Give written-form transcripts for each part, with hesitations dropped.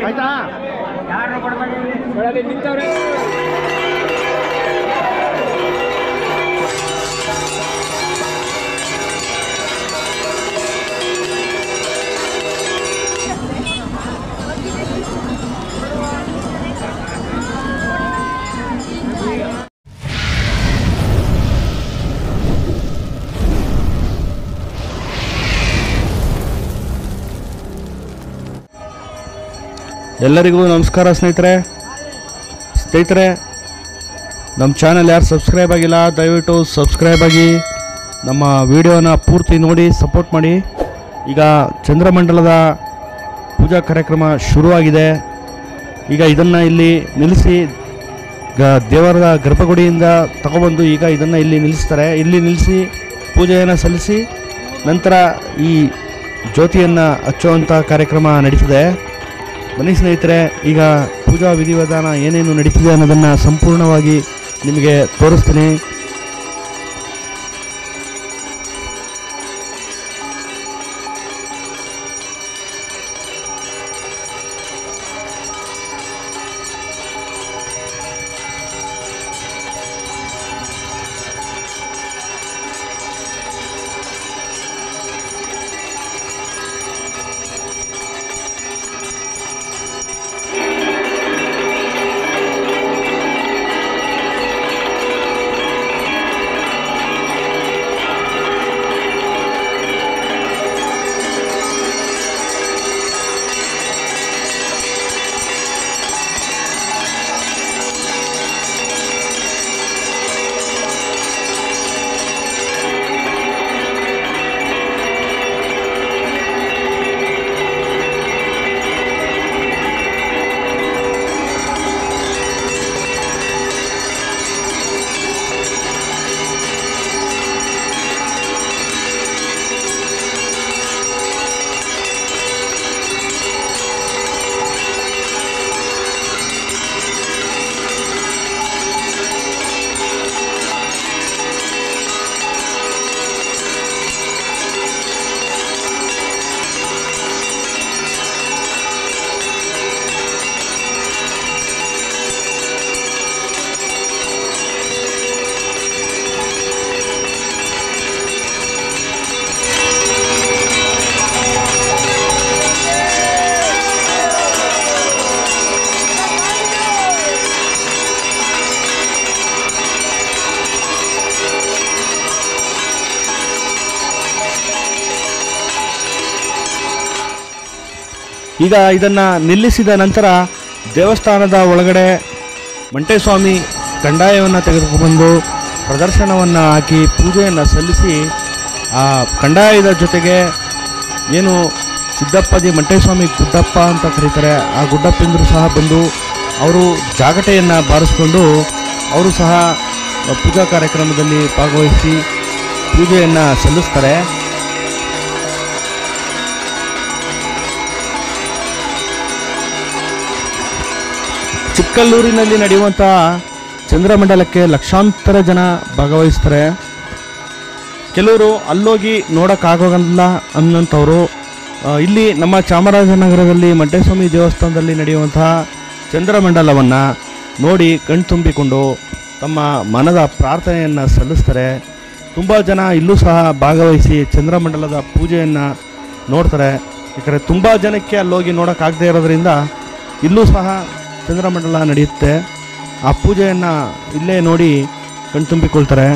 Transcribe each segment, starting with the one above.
ಆಯ್ತಾ ನಿಂತವ್ರೆ. ಎಲ್ಲರಿಗೂ ನಮಸ್ಕಾರ ಸ್ನೇಹಿತರೆ, ನಮ್ಮ ಚಾನಲ್ ಯಾರು ಸಬ್ಸ್ಕ್ರೈಬ್ ಆಗಿಲ್ಲ ದಯವಿಟ್ಟು ಸಬ್ಸ್ಕ್ರೈಬ್ ಆಗಿ ನಮ್ಮ ವಿಡಿಯೋನ ಪೂರ್ತಿ ನೋಡಿ ಸಪೋರ್ಟ್ ಮಾಡಿ. ಈಗ ಚಂದ್ರಮಂಡಲದ ಪೂಜಾ ಕಾರ್ಯಕ್ರಮ ಶುರುವಾಗಿದೆ. ಈಗ ಇದನ್ನು ಇಲ್ಲಿ ನಿಲ್ಲಿಸಿ ದೇವರ ಗರ್ಭಗುಡಿಯಿಂದ ತಗೊಬಂದು ಈಗ ಇದನ್ನು ಇಲ್ಲಿ ನಿಲ್ಲಿಸ್ತಾರೆ. ಇಲ್ಲಿ ನಿಲ್ಲಿಸಿ ಪೂಜೆಯನ್ನು ಸಲ್ಲಿಸಿ ನಂತರ ಈ ಜ್ಯೋತಿಯನ್ನು ಹಚ್ಚುವಂಥ ಕಾರ್ಯಕ್ರಮ ನಡೀತದೆ. ಬನ್ನಿ ಸ್ನೇಹಿತರೆ, ಈಗ ಪೂಜಾ ವಿಧಿವಿಧಾನ ಏನೇನು ನಡೀತಿದೆ ಅನ್ನೋದನ್ನು ಸಂಪೂರ್ಣವಾಗಿ ನಿಮಗೆ ತೋರಿಸ್ತೀನಿ. ಈಗ ಇದನ್ನು ನಿಲ್ಲಿಸಿದ ನಂತರ ದೇವಸ್ಥಾನದ ಒಳಗಡೆ ಮಂಟೇಸ್ವಾಮಿ ಕಂದಾಯವನ್ನು ತೆಗೆದುಕೊಂಡು ಪ್ರದರ್ಶನವನ್ನು ಹಾಕಿ ಪೂಜೆಯನ್ನು ಸಲ್ಲಿಸಿ ಆ ಕಂದಾಯದ ಜೊತೆಗೆ ಏನು ಸಿದ್ದಪ್ಪಾಜಿ ಮಂಟೇಸ್ವಾಮಿ ಗುಡ್ಡಪ್ಪ ಅಂತ ಕರೀತಾರೆ, ಆ ಗುಡ್ಡಪ್ಪಂದರು ಸಹ ಬಂದು ಅವರು ಜಾಗಟೆಯನ್ನು ಬಾರಿಸ್ಕೊಂಡು ಅವರು ಸಹ ಪೂಜಾ ಕಾರ್ಯಕ್ರಮದಲ್ಲಿ ಭಾಗವಹಿಸಿ ಪೂಜೆಯನ್ನು ಸಲ್ಲಿಸ್ತಾರೆ. ಚಿಕ್ಕಲ್ಲೂರಿನಲ್ಲಿ ನಡೆಯುವಂಥ ಚಂದ್ರಮಂಡಲಕ್ಕೆ ಲಕ್ಷಾಂತರ ಜನ ಭಾಗವಹಿಸ್ತಾರೆ. ಕೆಲವರು ಅಲ್ಲೋಗಿ ನೋಡೋಕ್ಕಾಗೋಲ್ಲ ಅನ್ನೋಂಥವ್ರು ಇಲ್ಲಿ ನಮ್ಮ ಚಾಮರಾಜನಗರದಲ್ಲಿ ಮಂಟೇಸ್ವಾಮಿ ದೇವಸ್ಥಾನದಲ್ಲಿ ನಡೆಯುವಂತಹ ಚಂದ್ರಮಂಡಲವನ್ನು ನೋಡಿ ಕಣ್ತುಂಬಿಕೊಂಡು ತಮ್ಮ ಮನದ ಪ್ರಾರ್ಥನೆಯನ್ನು ಸಲ್ಲಿಸ್ತಾರೆ. ತುಂಬ ಜನ ಇಲ್ಲೂ ಸಹ ಭಾಗವಹಿಸಿ ಚಂದ್ರಮಂಡಲದ ಪೂಜೆಯನ್ನು ನೋಡ್ತಾರೆ. ಯಾಕಂದರೆ ತುಂಬ ಜನಕ್ಕೆ ಅಲ್ಲೋಗಿ ನೋಡೋಕ್ಕಾಗದೇ ಇರೋದ್ರಿಂದ ಇಲ್ಲೂ ಸಹ ಚಂದ್ರಮಂಡಲ ನಡೆಯುತ್ತೆ. ಆ ಪೂಜೆಯನ್ನು ಇಲ್ಲೇ ನೋಡಿ ಕಣ್ತುಂಬಿಕೊಳ್ತಾರೆ.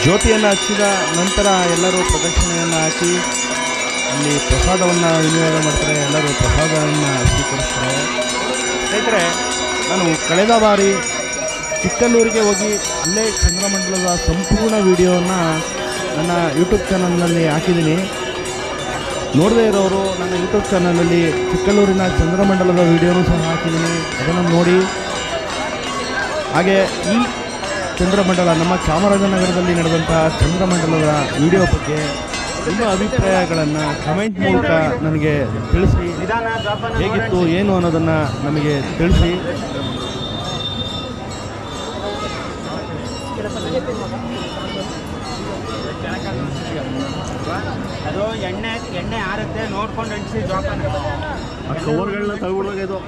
ಜ್ಯೋತಿಯನ್ನು ಹಚ್ಚಿದ ನಂತರ ಎಲ್ಲರೂ ಪ್ರದಕ್ಷಿಣೆಯನ್ನು ಹಾಕಿ ಅಲ್ಲಿ ಪ್ರಸಾದವನ್ನು ವಿನಿಯೋಗ ಮಾಡ್ತಾರೆ, ಎಲ್ಲರೂ ಪ್ರಸಾದವನ್ನು ಸ್ವೀಕರಿಸ್ತಾರೆ. ಸ್ನೇಹಿತರೆ, ನಾನು ಕಳೆದ ಬಾರಿ ಚಿಕ್ಕಲ್ಲೂರಿಗೆ ಹೋಗಿ ಅಲ್ಲೇ ಚಂದ್ರಮಂಡಲದ ಸಂಪೂರ್ಣ ವಿಡಿಯೋವನ್ನು ನನ್ನ ಯೂಟ್ಯೂಬ್ ಚಾನಲ್ನಲ್ಲಿ ಹಾಕಿದ್ದೀನಿ. ನೋಡದೇ ಇರೋರು ನನ್ನ ಯೂಟ್ಯೂಬ್ ಚಾನಲಲ್ಲಿ ಚಿಕ್ಕಲ್ಲೂರಿನ ಚಂದ್ರಮಂಡಲದ ವಿಡಿಯೋನೂ ಸಹ ಹಾಕಿದ್ದೀನಿ, ಅದನ್ನು ನೋಡಿ. ಹಾಗೆ ಈ ಚಂದ್ರಮಂಡಲ ನಮ್ಮ ಚಾಮರಾಜನಗರದಲ್ಲಿ ನಡೆದಂತಹ ಚಂದ್ರಮಂಡಲದ ವಿಡಿಯೋ ಬಗ್ಗೆ ನಿಮ್ಮ ಅಭಿಪ್ರಾಯಗಳನ್ನು ಕಮೆಂಟ್ ಮೂಲಕ ನನಗೆ ತಿಳಿಸಿ. ಹೇಗಿತ್ತು ಏನು ಅನ್ನೋದನ್ನು ನಮಗೆ ತಿಳಿಸಿ. ಅದು ಎಣ್ಣೆ ಆರುತ್ತೆ ನೋಡ್ಕೊಂಡು ಅಂಟಿಸಿ ಜೋಪಾನ. ಆ ಕವರ್ಗಳನ್ನ ತಗೊಬಿಡ್ಬೇಕಾಯ್ತು,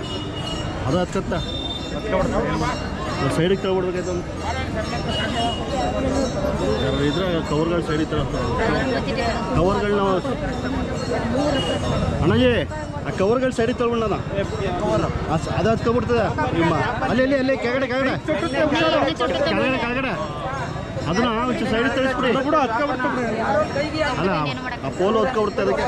ಅದು ಹತ್ಕತ್ತ ಸೈಡಿಗೆ ತಗೊಬಿಡ್ಬೇಕಾಯ್ತು. ಇದ್ರೆ ಕವರ್ಗಳು ಸೈಡಿಗೆ ಕವರ್ಗಳನ್ನ ಅಣ್ಣಜಿ ಆ ಕವರ್ಗಳು ಸೈಡಿಗೆ ತಗೊಬಿಡೋಣ. ಅದು ಹತ್ಕೊಬಿಡ್ತದೆ ನಿಮ್ಮ ಅಲ್ಲಿ ಅಲ್ಲಿ ಕೆಳಗಡೆ ಕೆಳಗಡೆ ಕೆಳಗಡೆ ಕೆಳಗಡೆ ಅದನ್ನ ಒಂಚೂರು ಸೈಡಿಗೆ ತಳಿಸ್ಬಿಡಿ. ಅಲ್ಲ ಆ ಪೋಲು ಹೊತ್ಕೊಬಿಡುತ್ತೆ ಅದಕ್ಕೆ.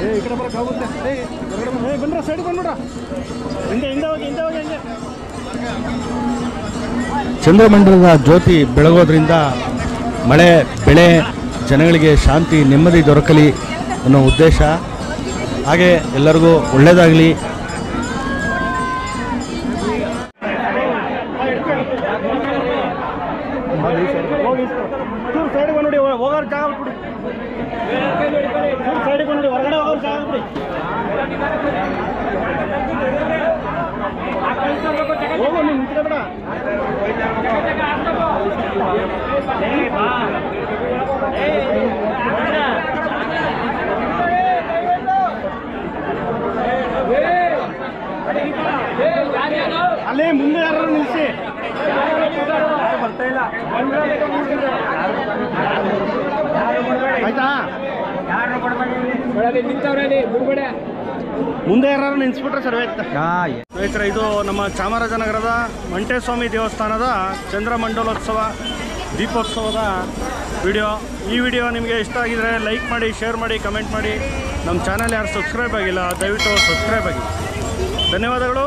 ಈ ಕಡೆ ಬರೋಕ್ಕಾಗುತ್ತೆ. ಬಂದ್ರ ಸೈಡಿಗೆ ಬಂದ್ಬಿಡ್ರ, ಹಿಂದೆ ಹೋಗಿ ಹಂಗೆ. ಚಂದ್ರಮಂಡಲದ ಜ್ಯೋತಿ ಬೆಳಗೋದ್ರಿಂದ ಮಳೆ ಬೆಳೆ ಜನಗಳಿಗೆ ಶಾಂತಿ ನೆಮ್ಮದಿ ದೊರಕಲಿ ಅನ್ನೋ ಉದ್ದೇಶ. ಹಾಗೆ ಎಲ್ಲರಿಗೂ ಒಳ್ಳೆಯದಾಗಲಿ. ಸೈಡಿಗೆ ಬಂದ್ಬಿಡಿ, ಹೋಗೋರು ಜಾಗ ಬಿಟ್ಬಿಡಿ. ಸೈಡಿಗೆ ಬಂದ್ಬಿಡಿ, ಹೊರಗಡೆ ಹೋಗೋರು ಜಾಗ ಬಿಡಿ. ಹೋಗು, ನೀವು ನಿಂತ್ಕೊಬೇಡ. ಅಲ್ಲೇ ಮುಂದೆ ಯಾರು ನಿಲ್ಲಿಸಿ ಬರ್ತಾ ಇಲ್ಲ ಆಯ್ತಾ? ಮುಂದೆ ಯಾರು ನಿಲ್ಲಿಸ್ಬಿಟ್ರೆ ಸರಿ ಆಯ್ತಾ? ಸ್ನೇಹಿತರೆ, ಇದು ನಮ್ಮ ಚಾಮರಾಜನಗರದ ಮಂಟೇಸ್ವಾಮಿ ದೇವಸ್ಥಾನದ ಚಂದ್ರಮಂಡಲೋತ್ಸವ ದೀಪೋತ್ಸವದ ವಿಡಿಯೋ. ಈ ವಿಡಿಯೋ ನಿಮಗೆ ಇಷ್ಟ ಆಗಿದರೆ ಲೈಕ್ ಮಾಡಿ, ಶೇರ್ ಮಾಡಿ, ಕಮೆಂಟ್ ಮಾಡಿ. ನಮ್ಮ ಚಾನಲ್ ಯಾರು ಸಬ್ಸ್ಕ್ರೈಬ್ ಆಗಿಲ್ಲ ದಯವಿಟ್ಟು ಸಬ್ಸ್ಕ್ರೈಬ್ ಆಗಿ. ಧನ್ಯವಾದಗಳು.